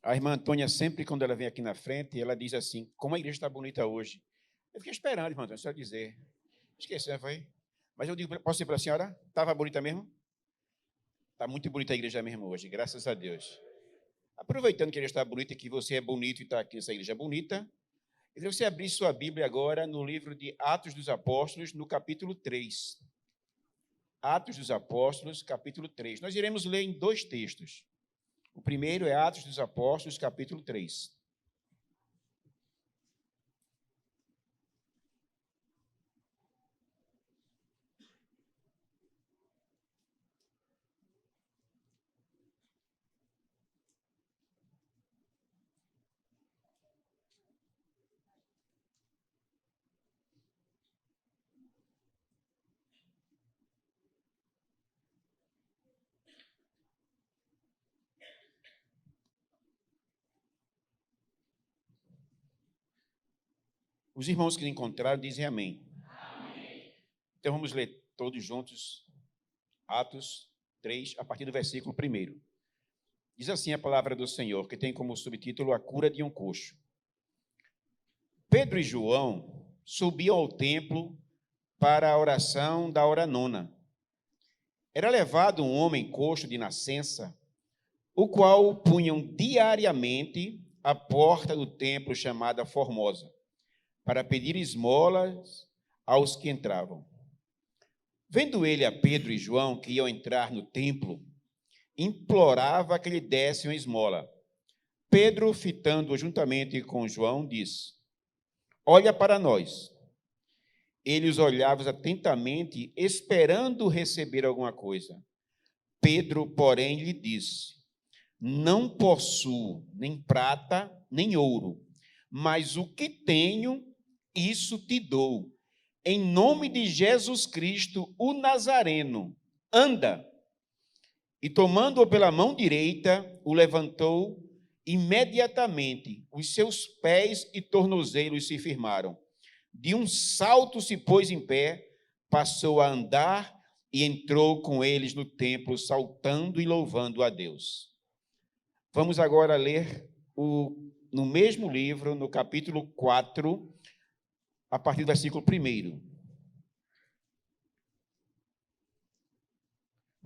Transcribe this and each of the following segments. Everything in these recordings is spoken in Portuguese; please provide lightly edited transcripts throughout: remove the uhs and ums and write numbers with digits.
A irmã Antônia, sempre quando ela vem aqui na frente, ela diz assim, como a igreja está bonita hoje. Eu fiquei esperando, irmã Antônia, só dizer. Esqueci, foi? Mas eu digo, posso dizer para a senhora? Estava bonita mesmo? Está muito bonita a igreja mesmo hoje, graças a Deus. Aproveitando que a igreja está bonita e que você é bonito e está aqui nessa igreja bonita, eu queria que você abrisse sua Bíblia agora no livro de Atos dos Apóstolos, no capítulo 3. Atos dos Apóstolos, capítulo 3. Nós iremos ler em dois textos. O primeiro é Atos dos Apóstolos, capítulo 3. Os irmãos que encontraram dizem amém. Amém. Então vamos ler todos juntos Atos 3, a partir do versículo 1. Diz assim a palavra do Senhor, que tem como subtítulo a cura de um coxo. Pedro e João subiam ao templo para a oração da hora nona. Era levado um homem coxo de nascença, o qual punham diariamente à porta do templo chamada Formosa, para pedir esmolas aos que entravam. Vendo ele a Pedro e João que iam entrar no templo, implorava que lhe dessem uma esmola. Pedro, fitando-o juntamente com João, disse: olha para nós. Ele os olhava atentamente, esperando receber alguma coisa. Pedro, porém, lhe disse: não possuo nem prata, nem ouro, mas o que tenho, isso te dou. Em nome de Jesus Cristo, o Nazareno, anda. E tomando-o pela mão direita, o levantou. Imediatamente, os seus pés e tornozelos se firmaram. De um salto se pôs em pé, passou a andar e entrou com eles no templo, saltando e louvando a Deus. Vamos agora ler no mesmo livro, no capítulo 4, a partir do versículo 1.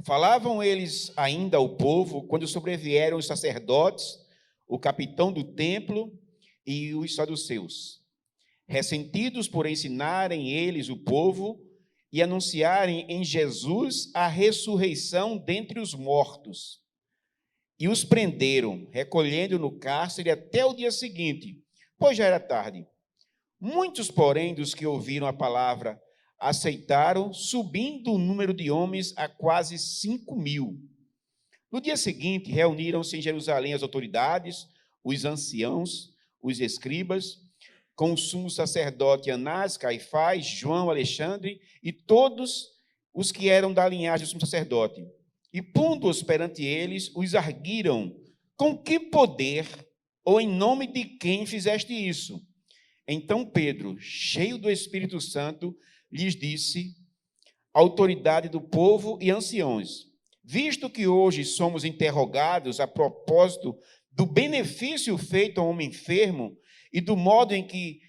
Falavam eles ainda ao povo, quando sobrevieram os sacerdotes, o capitão do templo e os saduceus, ressentidos por ensinarem eles o povo e anunciarem em Jesus a ressurreição dentre os mortos. E os prenderam, recolhendo no cárcere até o dia seguinte, pois já era tarde. Muitos, porém, dos que ouviram a palavra, aceitaram, subindo o número de homens a quase 5.000. No dia seguinte, reuniram-se em Jerusalém as autoridades, os anciãos, os escribas, com o sumo sacerdote Anás, Caifás, João, Alexandre e todos os que eram da linhagem do sumo sacerdote. E, pondo-os perante eles, os arguiram: com que poder ou em nome de quem fizeste isso? Então Pedro, cheio do Espírito Santo, lhes disse: autoridade do povo e anciãos, visto que hoje somos interrogados a propósito do benefício feito ao homem enfermo e do modo em que,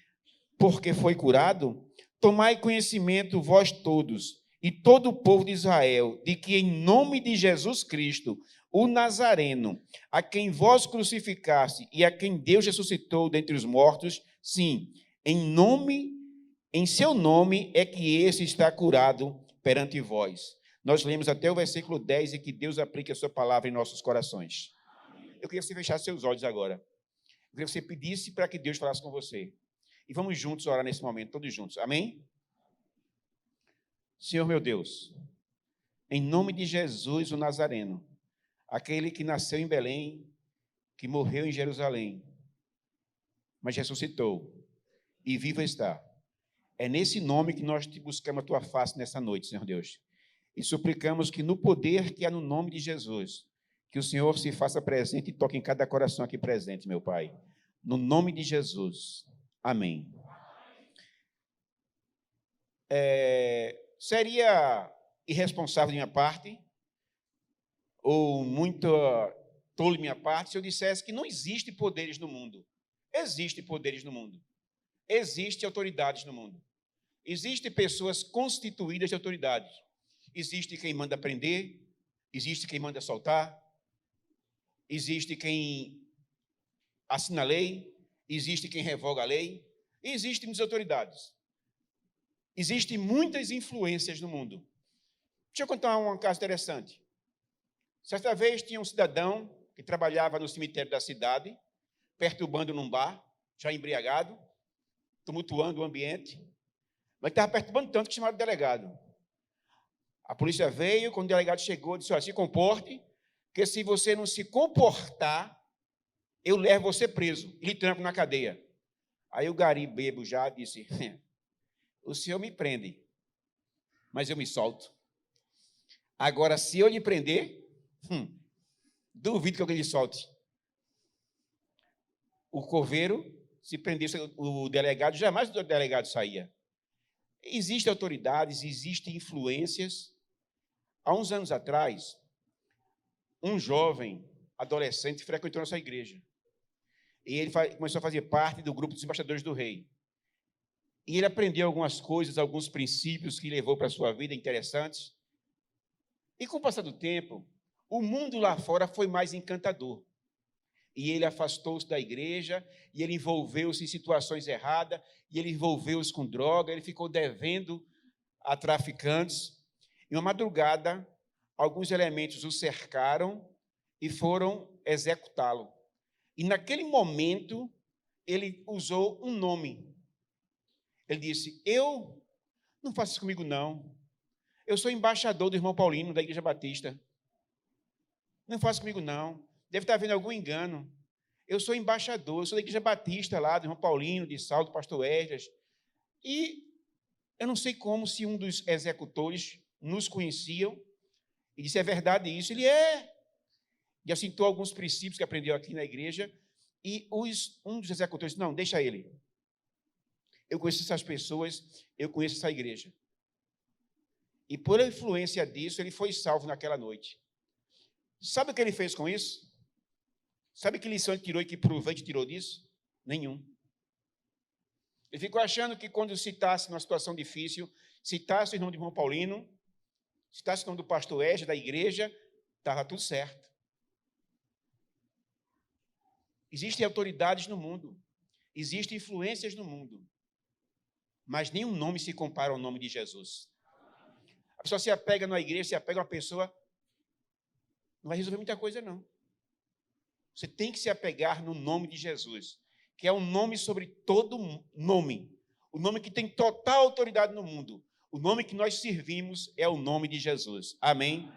porque foi curado, tomai conhecimento vós todos e todo o povo de Israel, de que em nome de Jesus Cristo, o Nazareno, a quem vós crucificaste e a quem Deus ressuscitou dentre os mortos, sim, em seu nome é que esse está curado perante vós. Nós lemos até o versículo 10 e que Deus aplique a sua palavra em nossos corações. Eu queria que você fechasse seus olhos agora. Eu queria que você pedisse para que Deus falasse com você. E vamos juntos orar nesse momento, todos juntos. Amém? Senhor meu Deus, em nome de Jesus, o Nazareno, aquele que nasceu em Belém, que morreu em Jerusalém, mas ressuscitou e vivo está. É nesse nome que nós te buscamos a tua face nessa noite, Senhor Deus. E suplicamos que no poder que há no nome de Jesus, que o Senhor se faça presente e toque em cada coração aqui presente, meu Pai. No nome de Jesus. Amém. Seria irresponsável de minha parte, ou muito tolo minha parte se eu dissesse que não existe poderes no mundo. Existem poderes no mundo. Existem autoridades no mundo. Existem pessoas constituídas de autoridades. Existe quem manda prender, existe quem manda soltar, existe quem assina a lei, existe quem revoga a lei, e existem muitas autoridades. Existem muitas influências no mundo. Deixa eu contar um caso interessante. Certa vez tinha um cidadão que trabalhava no cemitério da cidade, perturbando num bar, já embriagado, tumultuando o ambiente, mas estava perturbando tanto que chamaram o delegado. A polícia veio, quando o delegado chegou, disse: se comporte, porque se você não se comportar, eu levo você preso e lhe tranco na cadeia. Aí o gari bebo já disse: o senhor me prende, mas eu me solto. Agora, se eu lhe prender, duvido que alguém lhe solte. O coveiro, se prendesse o delegado, jamais o delegado saía. Existem autoridades, existem influências. Há uns anos atrás, um jovem adolescente frequentou nossa igreja. E ele começou a fazer parte do grupo dos embaixadores do rei. E ele aprendeu algumas coisas, alguns princípios que levou para a sua vida interessantes. E com o passar do tempo, o mundo lá fora foi mais encantador. E ele afastou-se da igreja, e ele envolveu-se em situações erradas, e ele envolveu-se com droga, ele ficou devendo a traficantes. Em uma madrugada, alguns elementos o cercaram e foram executá-lo. E naquele momento, ele usou um nome. Ele disse: eu não faço isso comigo, não. Eu sou embaixador do irmão Paulino, da Igreja Batista. Não faço comigo, não. Deve estar havendo algum engano. Eu sou embaixador, eu sou da Igreja Batista lá, do irmão Paulino, de Saulo, do pastor Esdras. E eu não sei como, se um dos executores nos conheciam e disse: é verdade isso? Ele é. E citou alguns princípios que aprendeu aqui na igreja. E um dos executores disse: não, deixa ele. Eu conheço essas pessoas, eu conheço essa igreja. E por influência disso, ele foi salvo naquela noite. Sabe o que ele fez com isso? Sabe que lição ele tirou e que proveito tirou disso? Nenhum. Ele ficou achando que quando citasse numa situação difícil, citasse o nome do irmão Paulino, citasse o nome do pastor Esdras, da igreja, estava tudo certo. Existem autoridades no mundo, existem influências no mundo, mas nenhum nome se compara ao nome de Jesus. A pessoa se apega na igreja, se apega a uma pessoa, não vai resolver muita coisa, não. Você tem que se apegar no nome de Jesus, que é um nome sobre todo nome, o nome que tem total autoridade no mundo. O nome que nós servimos é o nome de Jesus. Amém?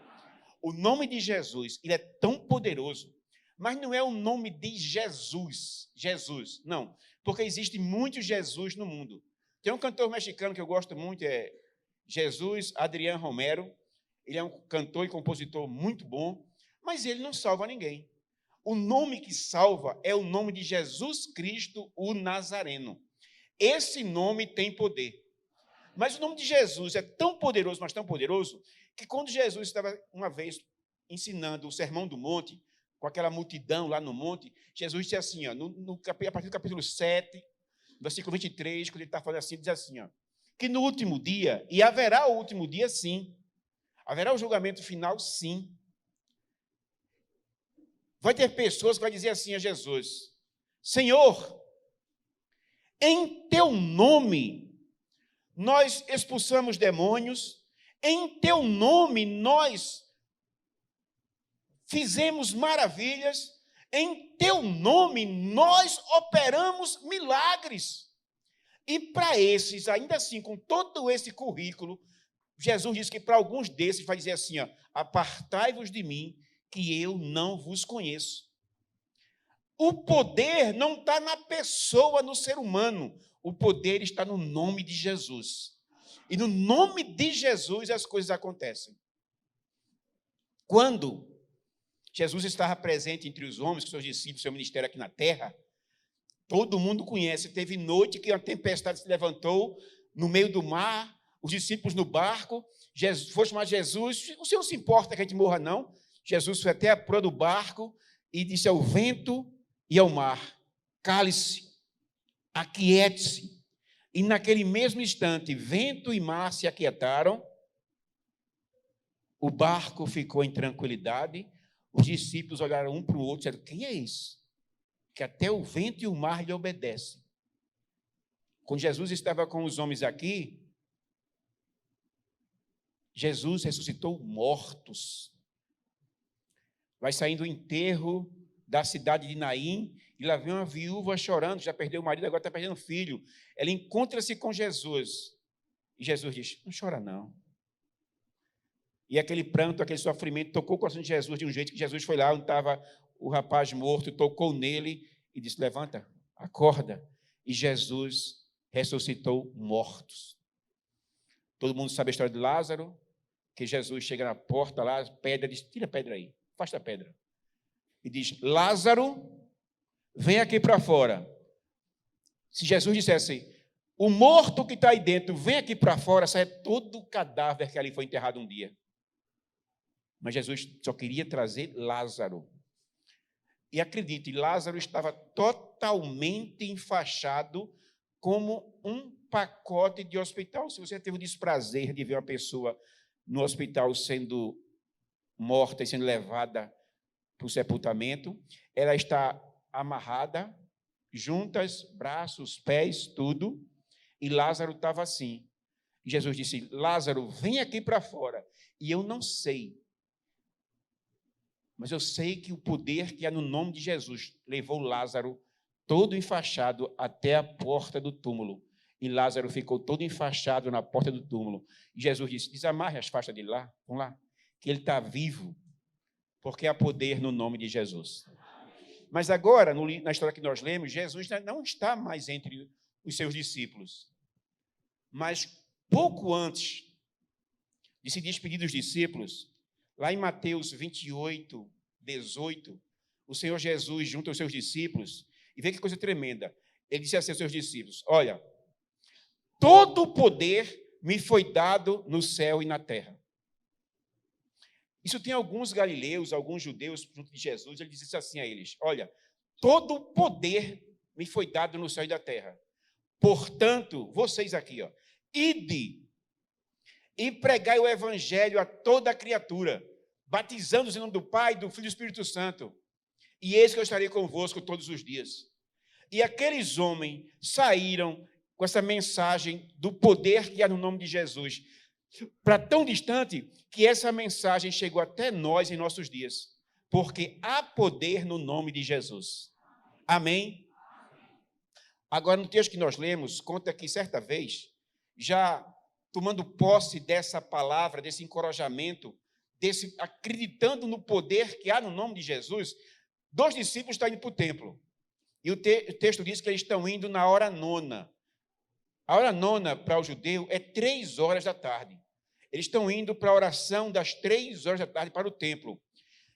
O nome de Jesus, ele é tão poderoso, mas não é o nome de Jesus. Jesus, não. Porque existe muitos Jesus no mundo. Tem um cantor mexicano que eu gosto muito, é Jesus Adrián Romero. Ele é um cantor e compositor muito bom, mas ele não salva ninguém. O nome que salva é o nome de Jesus Cristo, o Nazareno. Esse nome tem poder. Mas o nome de Jesus é tão poderoso, mas tão poderoso, que quando Jesus estava uma vez ensinando o Sermão do Monte, com aquela multidão lá no monte, Jesus disse assim, ó, a partir do capítulo 7, versículo 23, quando ele está falando assim, diz assim, ó, que no último dia, e haverá o último dia, sim, haverá o julgamento final, sim. Vai ter pessoas que vão dizer assim a Jesus: Senhor, em teu nome nós expulsamos demônios, em teu nome nós fizemos maravilhas, em teu nome nós operamos milagres. E para esses, ainda assim, com todo esse currículo, Jesus diz que para alguns desses vai dizer assim, ó, apartai-vos de mim, que eu não vos conheço. O poder não está na pessoa, no ser humano. O poder está no nome de Jesus. E no nome de Jesus as coisas acontecem. Quando Jesus estava presente entre os homens, com seus discípulos, seu ministério aqui na terra, todo mundo conhece. Teve noite que uma tempestade se levantou no meio do mar, os discípulos no barco, Jesus foi chamar Jesus: o Senhor se importa que a gente morra, não? Jesus foi até a proa do barco, e disse ao vento e ao mar: cale-se, aquiete-se. E naquele mesmo instante, vento e mar se aquietaram, o barco ficou em tranquilidade, os discípulos olharam um para o outro e disseram: quem é esse? Que até o vento e o mar lhe obedecem. Quando Jesus estava com os homens aqui, Jesus ressuscitou mortos. Vai saindo o enterro da cidade de Naim, e lá vem uma viúva chorando, já perdeu o marido, agora está perdendo o filho. Ela encontra-se com Jesus, e Jesus diz: não chora não. E aquele pranto, aquele sofrimento tocou o coração de Jesus de um jeito que Jesus foi lá onde estava o rapaz morto, tocou nele e disse: levanta, acorda. E Jesus ressuscitou mortos. Todo mundo sabe a história de Lázaro, que Jesus chega na porta lá, pedra, diz: tira a pedra aí, afasta a pedra. E diz: Lázaro, vem aqui para fora. Se Jesus dissesse: o morto que está aí dentro, vem aqui para fora, sai todo o cadáver que ali foi enterrado um dia. Mas Jesus só queria trazer Lázaro. E acredite, Lázaro estava totalmente enfaixado como um pacote de hospital. Se você teve o desprazer de ver uma pessoa no hospital sendo morta e sendo levada para o sepultamento, ela está amarrada, juntas, braços, pés, tudo, e Lázaro estava assim. E Jesus disse: Lázaro, vem aqui para fora. E eu não sei, mas eu sei que o poder que há no nome de Jesus levou Lázaro todo enfaixado até a porta do túmulo. E Lázaro ficou todo enfaixado na porta do túmulo. E Jesus disse: desamarre as faixas dele lá, vamos lá, que ele está vivo, porque há poder no nome de Jesus. Mas agora, na história que nós lemos, Jesus não está mais entre os seus discípulos. Mas pouco antes de se despedir dos discípulos, lá em Mateus 28, 18, o Senhor Jesus junta os seus discípulos, e vê que coisa tremenda. Ele disse assim aos seus discípulos: olha, todo o poder me foi dado no céu e na terra. Isso tem alguns galileus, alguns judeus junto de Jesus, ele disse assim a eles: olha, todo o poder me foi dado no céu e da terra. Portanto, vocês aqui, ó, ide e pregai o evangelho a toda a criatura, batizando-os em nome do Pai, do Filho e do Espírito Santo. E eis que eu estarei convosco todos os dias. E aqueles homens saíram com essa mensagem do poder que há no nome de Jesus, para tão distante que essa mensagem chegou até nós em nossos dias, porque há poder no nome de Jesus. Amém? Agora, no texto que nós lemos, conta que certa vez, já tomando posse dessa palavra, desse encorajamento, acreditando no poder que há no nome de Jesus, 2 discípulos estão indo para o templo. E o texto diz que eles estão indo na hora nona. A hora nona para o judeu é 3 horas da tarde. Eles estão indo para a oração das 3 horas da tarde para o templo.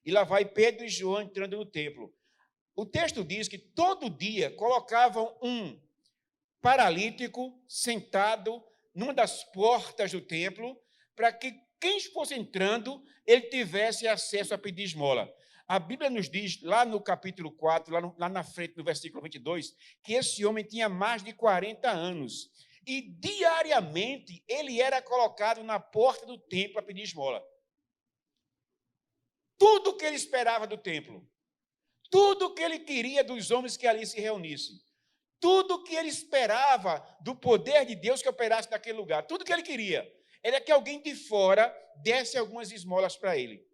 E lá vai Pedro e João entrando no templo. O texto diz que todo dia colocavam um paralítico sentado numa das portas do templo, para que quem fosse entrando, ele tivesse acesso a pedir esmola. A Bíblia nos diz, lá no capítulo 4, lá na frente, no versículo 22, que esse homem tinha mais de 40 anos. E diariamente ele era colocado na porta do templo para pedir esmola. Tudo o que ele esperava do templo, tudo o que ele queria dos homens que ali se reunissem, tudo o que ele esperava do poder de Deus que operasse naquele lugar, tudo o que ele queria, era que alguém de fora desse algumas esmolas para ele.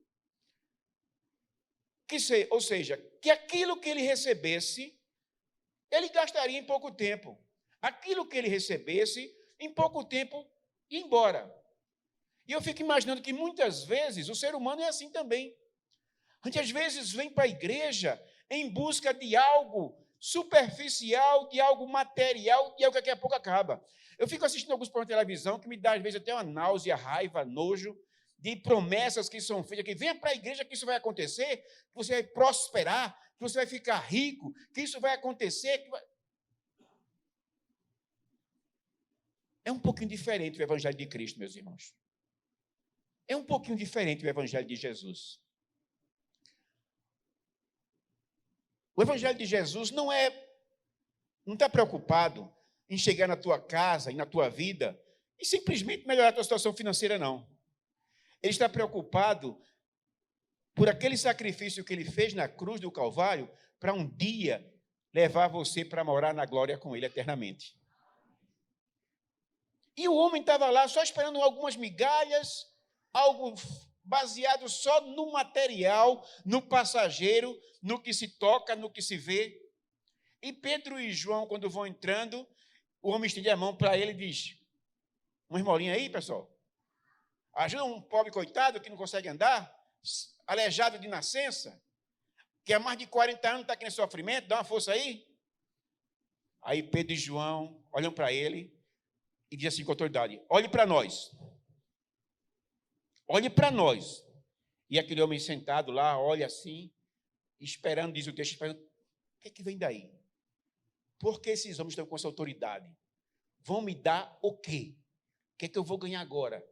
Ou seja, que aquilo que ele recebesse, ele gastaria em pouco tempo. Aquilo que ele recebesse, em pouco tempo, ia embora. E eu fico imaginando que muitas vezes o ser humano é assim também. A gente às vezes vem para a igreja em busca de algo superficial, de algo material, de algo que daqui a pouco acaba. Eu fico assistindo alguns programas de televisão que me dá às vezes até uma náusea, raiva, nojo, de promessas que são feitas, que venha para a igreja que isso vai acontecer, que você vai prosperar, que você vai ficar rico, que isso vai acontecer. É um pouquinho diferente o evangelho de Cristo, meus irmãos. É um pouquinho diferente o evangelho de Jesus. O evangelho de Jesus não está preocupado em chegar na tua casa e na tua vida e simplesmente melhorar a tua situação financeira, não. Ele está preocupado por aquele sacrifício que ele fez na cruz do Calvário para um dia levar você para morar na glória com ele eternamente. E o homem estava lá só esperando algumas migalhas, algo baseado só no material, no passageiro, no que se toca, no que se vê. E Pedro e João, quando vão entrando, o homem estende a mão para ele e diz: uma esmolinha aí, pessoal. Ajuda um pobre coitado que não consegue andar, aleijado de nascença, que há mais de 40 anos está aqui em sofrimento, dá uma força aí. Aí Pedro e João olham para ele e dizem assim com autoridade: olhe para nós. Olhe para nós. E aquele homem sentado lá, olha assim, esperando, diz o texto, esperando, o que vem daí? Por que esses homens estão com essa autoridade? Vão me dar o quê? O que eu vou ganhar agora?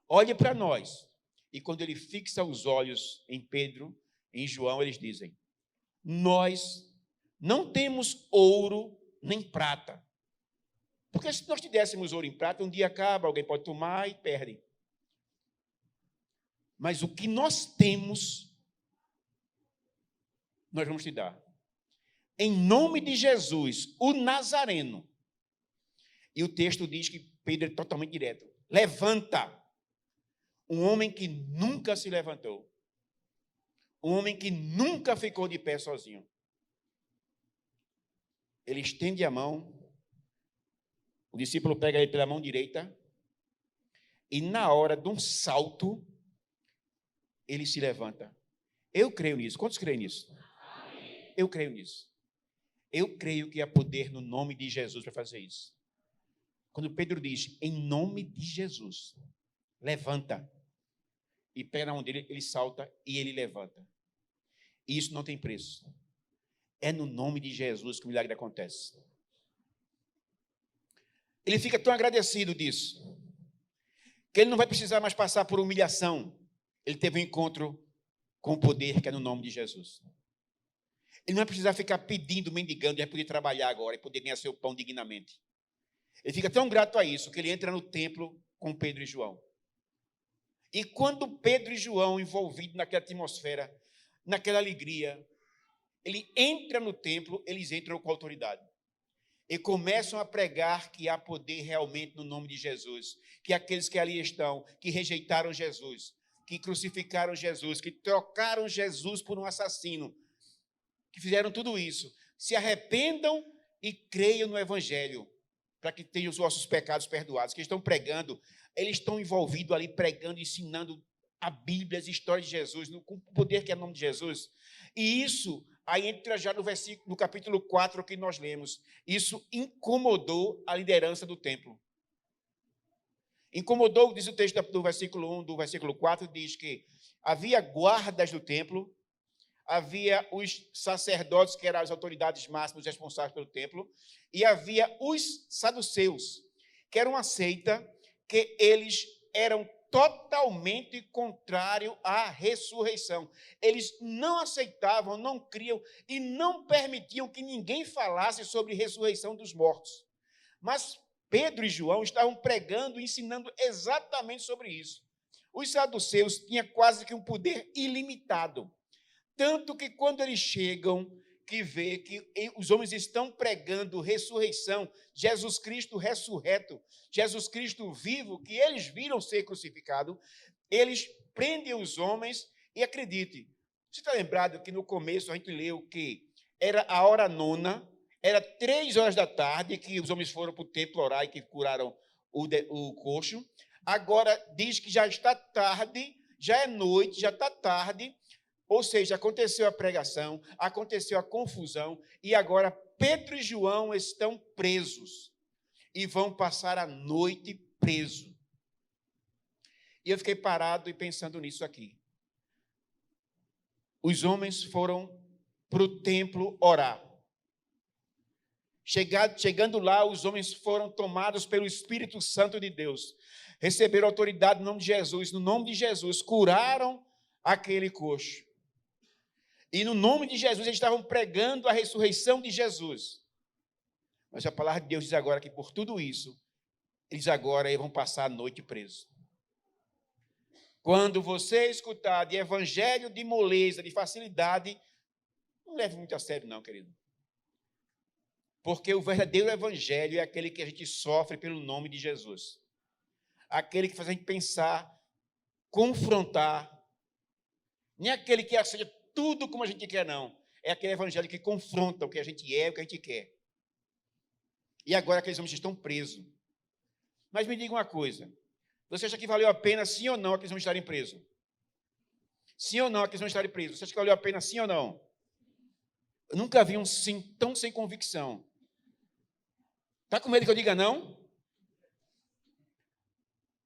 Olhe para nós. E quando ele fixa os olhos em Pedro, em João, eles dizem: nós não temos ouro nem prata. Porque se nós tivéssemos ouro e prata, um dia acaba, alguém pode tomar e perde. Mas o que nós temos, nós vamos te dar. Em nome de Jesus, o Nazareno. E o texto diz que Pedro é totalmente direto. Levanta. Um homem que nunca se levantou. Um homem que nunca ficou de pé sozinho. Ele estende a mão. O discípulo pega ele pela mão direita. E na hora de um salto, ele se levanta. Eu creio nisso. Quantos creem nisso? Amém. Eu creio nisso. Eu creio que há poder no nome de Jesus para fazer isso. Quando Pedro diz, em nome de Jesus, levanta. E pega na mão dele, ele salta e ele levanta. E isso não tem preço. É no nome de Jesus que o milagre acontece. Ele fica tão agradecido disso, que ele não vai precisar mais passar por humilhação. Ele teve um encontro com o poder que é no nome de Jesus. Ele não vai precisar ficar pedindo, mendigando, e vai poder trabalhar agora e poder ganhar seu pão dignamente. Ele fica tão grato a isso, que ele entra no templo com Pedro e João. E quando Pedro e João, envolvidos naquela atmosfera, naquela alegria, ele entra no templo, eles entram com autoridade. E começam a pregar que há poder realmente no nome de Jesus. Que aqueles que ali estão, que rejeitaram Jesus, que crucificaram Jesus, que trocaram Jesus por um assassino, que fizeram tudo isso, se arrependam e creiam no Evangelho, para que tenham os vossos pecados perdoados. Que estão pregando, eles estão envolvidos ali, pregando, ensinando a Bíblia, as histórias de Jesus, com o poder que é o nome de Jesus. E isso, aí entra já no capítulo 4 que nós lemos, isso incomodou a liderança do templo. Incomodou, diz o texto do versículo 1, do versículo 4, diz que havia guardas do templo, havia os sacerdotes, que eram as autoridades máximas responsáveis pelo templo, e havia os saduceus, que era uma seita que eles eram totalmente contrários à ressurreição. Eles não aceitavam, não criam e não permitiam que ninguém falasse sobre ressurreição dos mortos. Mas Pedro e João estavam pregando e ensinando exatamente sobre isso. Os saduceus tinham quase que um poder ilimitado. Tanto que quando eles chegam, que vê que os homens estão pregando ressurreição, Jesus Cristo ressurreto, Jesus Cristo vivo, que eles viram ser crucificado, eles prendem os homens e acredite, você está lembrado que no começo a gente leu que era a hora nona, era 3 horas da tarde que os homens foram para o templo orar e que curaram o coxo. Agora diz que já está tarde, já é noite, já está tarde. Ou seja, aconteceu a pregação, aconteceu a confusão, e agora Pedro e João estão presos e vão passar a noite presos. E eu fiquei parado e pensando nisso aqui. Os homens foram para o templo orar. Chegando lá, os homens foram tomados pelo Espírito Santo de Deus. Receberam autoridade no nome de Jesus. No nome de Jesus, curaram aquele coxo. E no nome de Jesus, eles estavam pregando a ressurreição de Jesus. Mas a palavra de Deus diz agora que por tudo isso, eles agora vão passar a noite presos. Quando você escutar de evangelho de moleza, de facilidade, não leve muito a sério não, querido. Porque o verdadeiro evangelho é aquele que a gente sofre pelo nome de Jesus. Aquele que faz a gente pensar, confrontar. Nem aquele que aceita tudo como a gente quer, não. É aquele evangelho que confronta o que a gente é, o que a gente quer. E agora aqueles homens estão presos. Mas me diga uma coisa. Você acha que valeu a pena, sim ou não, aqueles homens estarem presos? Sim ou não, aqueles homens estarem presos? Você acha que valeu a pena, sim ou não? Eu nunca vi um sim tão sem convicção. Está com medo que eu diga não?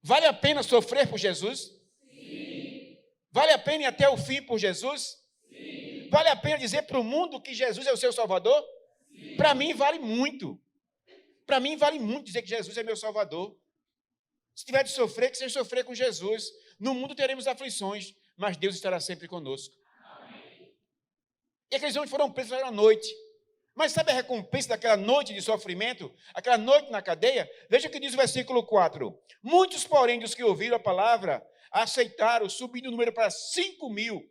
Vale a pena sofrer por Jesus? Sim. Vale a pena ir até o fim por Jesus? Sim. Vale a pena dizer para o mundo que Jesus é o seu Salvador? Para mim vale muito. Para mim vale muito dizer que Jesus é meu Salvador. Se tiver de sofrer, que seja sofrer com Jesus. No mundo teremos aflições, mas Deus estará sempre conosco. Amém. E aqueles homens foram presos à noite. Mas sabe a recompensa daquela noite de sofrimento? Aquela noite na cadeia? Veja o que diz o versículo 4. Muitos, porém, dos que ouviram a palavra, aceitaram, subindo o número para 5.000.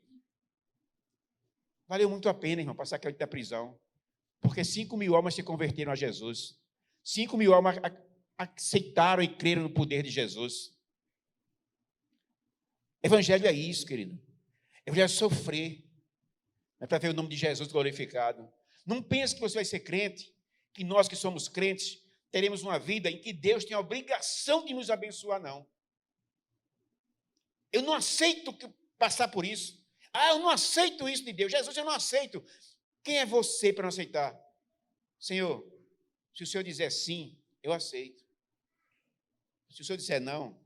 Valeu muito a pena, irmão, passar aquela noite da prisão. Porque 5.000 almas se converteram a Jesus. 5.000 almas aceitaram e creram no poder de Jesus. Evangelho é isso, querido. Evangelho é sofrer. É para ver o nome de Jesus glorificado. Não pense que você vai ser crente, que nós que somos crentes, teremos uma vida em que Deus tem a obrigação de nos abençoar, não. Eu não aceito passar por isso. Eu não aceito isso de Deus. Jesus, eu não aceito. Quem é você para não aceitar? Senhor, se o Senhor disser sim, eu aceito. Se o Senhor disser não,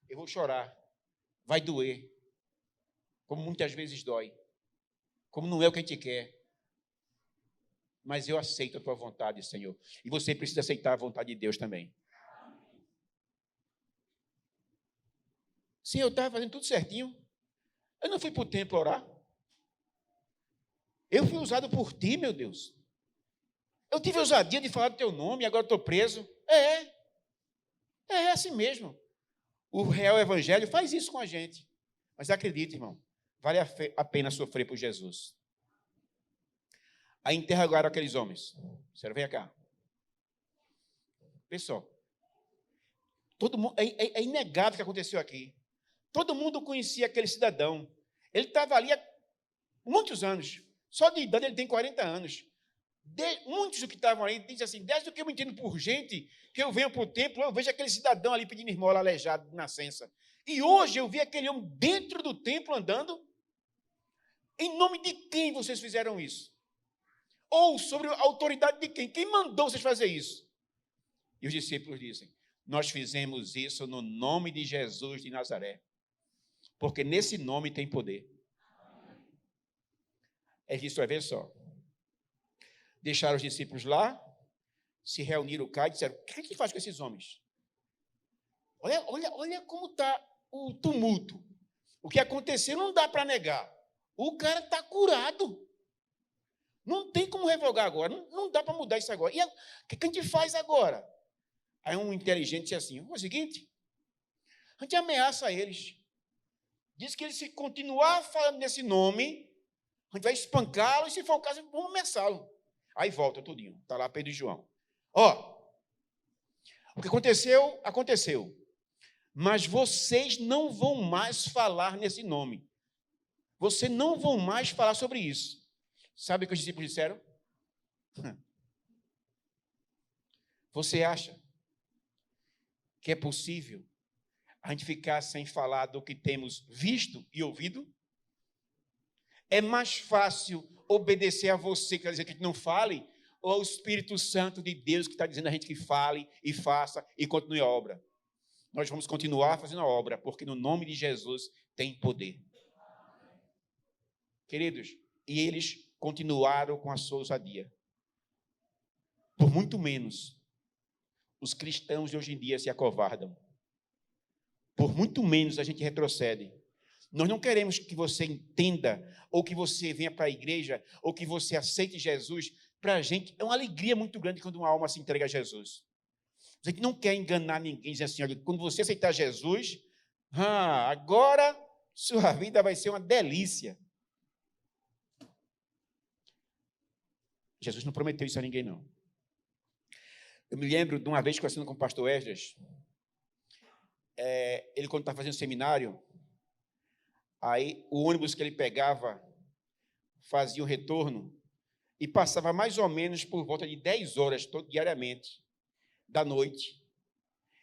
eu vou chorar. Vai doer. Como muitas vezes dói. Como não é o que a gente quer. Mas eu aceito a tua vontade, Senhor. E você precisa aceitar a vontade de Deus também. Sim, eu estava fazendo tudo certinho. Eu não fui para o templo orar. Eu fui usado por ti, meu Deus. Eu tive a ousadia de falar do teu nome e agora estou preso. É assim mesmo. O real evangelho faz isso com a gente. Mas acredite, irmão, vale a pena sofrer por Jesus. Aí interrogaram aqueles homens. Disseram, vem cá. Pessoal, todo mundo, é inegável o que aconteceu aqui. Todo mundo conhecia aquele cidadão. Ele estava ali há muitos anos. Só de idade ele tem 40 anos. Muitos que estavam ali dizem assim, desde que eu me entendo por gente, que eu venho para o templo, eu vejo aquele cidadão ali pedindo esmola, aleijado de nascença. E hoje eu vi aquele homem dentro do templo andando. Em nome de quem vocês fizeram isso? Ou sobre a autoridade de quem? Quem mandou vocês fazer isso? E os discípulos dizem, nós fizemos isso no nome de Jesus de Nazaré. Porque nesse nome tem poder. É isso, vai ver só. Deixaram os discípulos lá, se reuniram cá e disseram, o que a gente faz com esses homens? Olha como está o tumulto. O que aconteceu não dá para negar. O cara está curado. Não tem como revogar agora. Não dá para mudar isso agora. E o que a gente faz agora? Aí um inteligente disse assim, é o seguinte, a gente ameaça eles. Diz que eles, se continuar falando nesse nome, a gente vai espancá-lo e, se for o caso, vamos ameaçá-lo. Aí volta tudinho. Está lá Pedro e João. O que aconteceu, aconteceu. Mas vocês não vão mais falar nesse nome. Vocês não vão mais falar sobre isso. Sabe o que os discípulos disseram? Você acha que é possível a gente ficar sem falar do que temos visto e ouvido? É mais fácil obedecer a você, que quer dizer que a gente não fale, ou ao Espírito Santo de Deus que está dizendo a gente que fale e faça e continue a obra? Nós vamos continuar fazendo a obra, porque no nome de Jesus tem poder. Queridos, e eles continuaram com a sua ousadia. Por muito menos, os cristãos de hoje em dia se acovardam. Por muito menos a gente retrocede. Nós não queremos que você entenda, ou que você venha para a igreja, ou que você aceite Jesus. Para a gente, é uma alegria muito grande quando uma alma se entrega a Jesus. A gente não quer enganar ninguém, dizer assim, olha, quando você aceitar Jesus, agora sua vida vai ser uma delícia. Jesus não prometeu isso a ninguém, não. Eu me lembro de uma vez conversando com o pastor Esdras, ele quando estava fazendo seminário, aí o ônibus que ele pegava fazia um retorno e passava mais ou menos por volta de 10 horas diariamente da noite.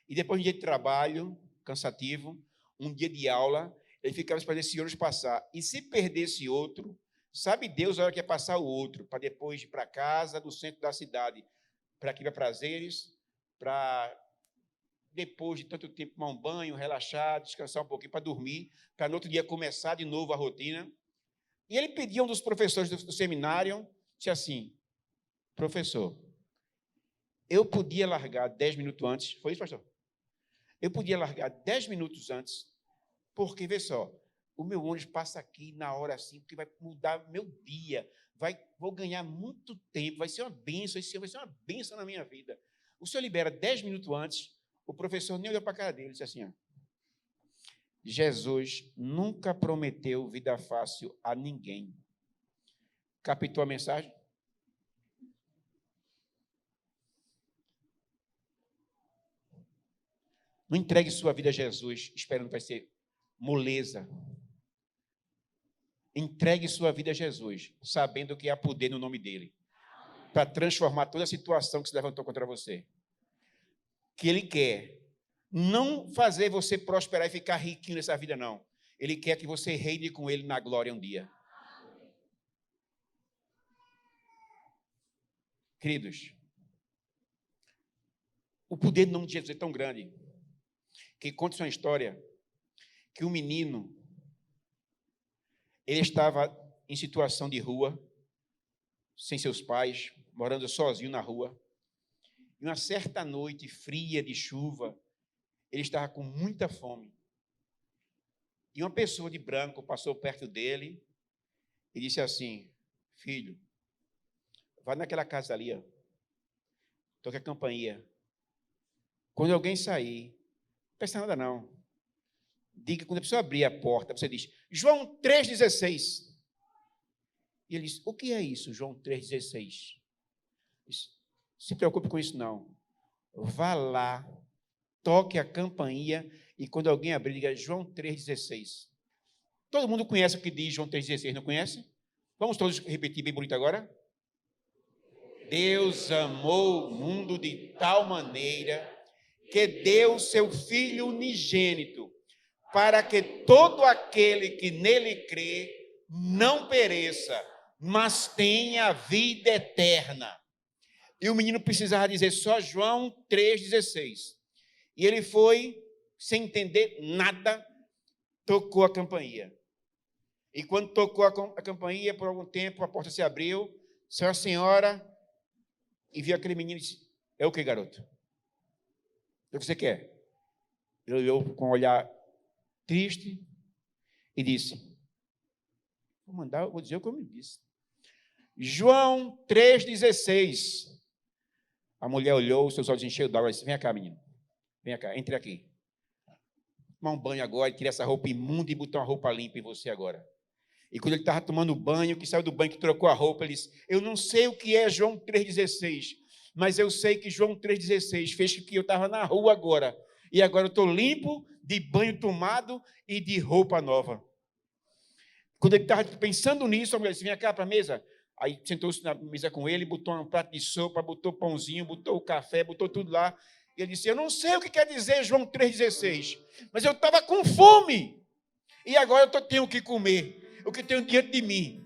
E depois de um dia de trabalho cansativo, um dia de aula, ele ficava esperando esse ônibus passar. E se perdesse outro, sabe Deus a hora que ia passar o outro, para depois ir para casa, do centro da cidade, para aqui para Prazeres, para depois de tanto tempo tomar um banho, relaxar, descansar um pouquinho para dormir, para no outro dia começar de novo a rotina. E ele pediu a um dos professores do seminário, disse assim, professor, eu podia largar 10 minutos antes, foi isso, pastor? Eu podia largar 10 minutos antes, porque, vê só, o meu ônibus passa aqui na hora assim, porque vai mudar meu dia, vou ganhar muito tempo, vai ser uma bênção, esse ano vai ser uma bênção na minha vida. O senhor libera 10 minutos antes, o professor nem olhou para a cara dele, disse assim, Jesus nunca prometeu vida fácil a ninguém. Captou a mensagem? Não entregue sua vida a Jesus esperando que vai ser moleza. Entregue sua vida a Jesus, sabendo que há poder no nome dele, para transformar toda a situação que se levantou contra você. Que ele quer não fazer você prosperar e ficar riquinho nessa vida, não. Ele quer que você reine com ele na glória um dia. Queridos, o poder do nome de Jesus é tão grande que conta uma história que um menino, ele estava em situação de rua, sem seus pais, morando sozinho na rua. E uma certa noite fria de chuva, ele estava com muita fome. E uma pessoa de branco passou perto dele e disse assim, filho, vai naquela casa ali, toque a campainha. Quando alguém sair, não pensa nada não. Diga, quando a pessoa abrir a porta, você diz, João 3,16. E ele diz, o que é isso, João 3,16? Se preocupe com isso não. Vá lá, toque a campainha e quando alguém abrir, diga João 3,16. Todo mundo conhece o que diz João 3,16, não conhece? Vamos todos repetir bem bonito agora? Deus amou o mundo de tal maneira que deu seu Filho unigênito, para que todo aquele que nele crê não pereça, mas tenha vida eterna. E o menino precisava dizer só João 3,16. E ele foi, sem entender nada, tocou a campainha. E quando tocou a campainha, por algum tempo, a porta se abriu, saiu a senhora e viu aquele menino e disse, é o que, garoto? É o que você quer? Ele olhou com um olhar triste e disse, vou dizer o que eu me disse. João 3,16. A mulher olhou, seus olhos encheram d'água e disse, vem cá, menino. Vem cá, entre aqui. Tomar um banho agora, tirar essa roupa imunda e botar uma roupa limpa em você agora. E quando ele estava tomando banho, que saiu do banho, que trocou a roupa, ele disse, eu não sei o que é João 3,16, mas eu sei que João 3,16 fez com que eu estava na rua agora. E agora eu estou limpo, de banho tomado e de roupa nova. Quando ele estava pensando nisso, a mulher disse, vem cá para a mesa. Aí sentou-se na mesa com ele, botou um prato de sopa, botou pãozinho, botou o café, botou tudo lá. E ele disse, eu não sei o que quer dizer João 3,16, mas eu estava com fome. E agora eu tenho que comer o que tenho diante de mim.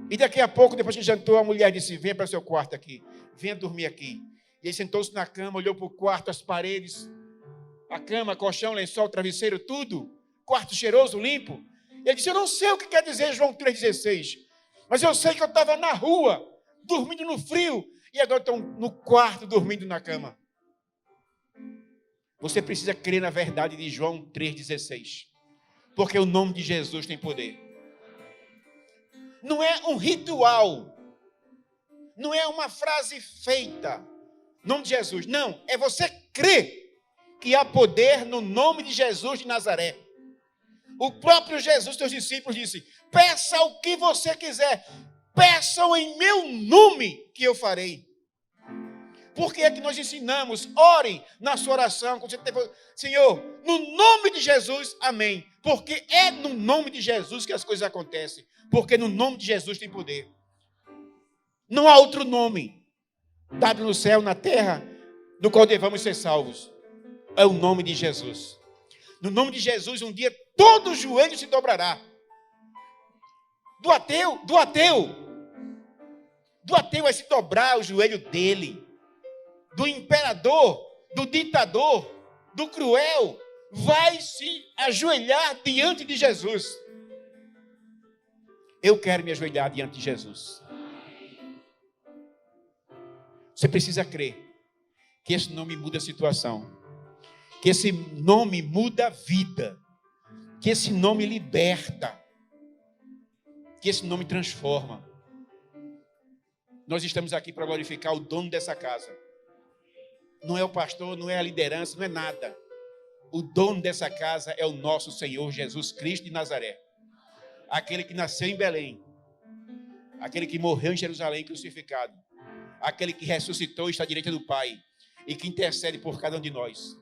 E daqui a pouco, depois que jantou, a mulher disse, venha para o seu quarto aqui, venha dormir aqui. E ele sentou-se na cama, olhou para o quarto, as paredes, a cama, colchão, lençol, travesseiro, tudo. Quarto cheiroso, limpo. Ele disse, eu não sei o que quer dizer João 3,16, mas eu sei que eu estava na rua, dormindo no frio, e agora estou no quarto, dormindo na cama. Você precisa crer na verdade de João 3,16. Porque o nome de Jesus tem poder. Não é um ritual. Não é uma frase feita. Nome de Jesus. Não, é você crer que há poder no nome de Jesus de Nazaré. O próprio Jesus, seus discípulos, disse: peça o que você quiser. Peçam em meu nome que eu farei. Por que é que nós ensinamos? Ore na sua oração. Senhor, no nome de Jesus, amém. Porque é no nome de Jesus que as coisas acontecem. Porque no nome de Jesus tem poder. Não há outro nome dado no céu, na terra, no qual devamos ser salvos. É o nome de Jesus. No nome de Jesus, um dia todo joelho se dobrará. Do ateu vai se dobrar o joelho dele. Do imperador, do ditador, do cruel, vai se ajoelhar diante de Jesus. Eu quero me ajoelhar diante de Jesus. Você precisa crer que esse nome muda a situação, que esse nome muda a vida, que esse nome liberta, que esse nome transforma. Nós estamos aqui para glorificar o dono dessa casa. Não é o pastor, não é a liderança, não é nada. O dono dessa casa é o nosso Senhor Jesus Cristo de Nazaré. Aquele que nasceu em Belém. Aquele que morreu em Jerusalém crucificado. Aquele que ressuscitou e está à direita do Pai. E que intercede por cada um de nós.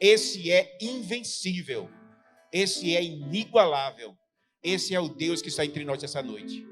Esse é invencível. Esse é inigualável. Esse é o Deus que está entre nós essa noite.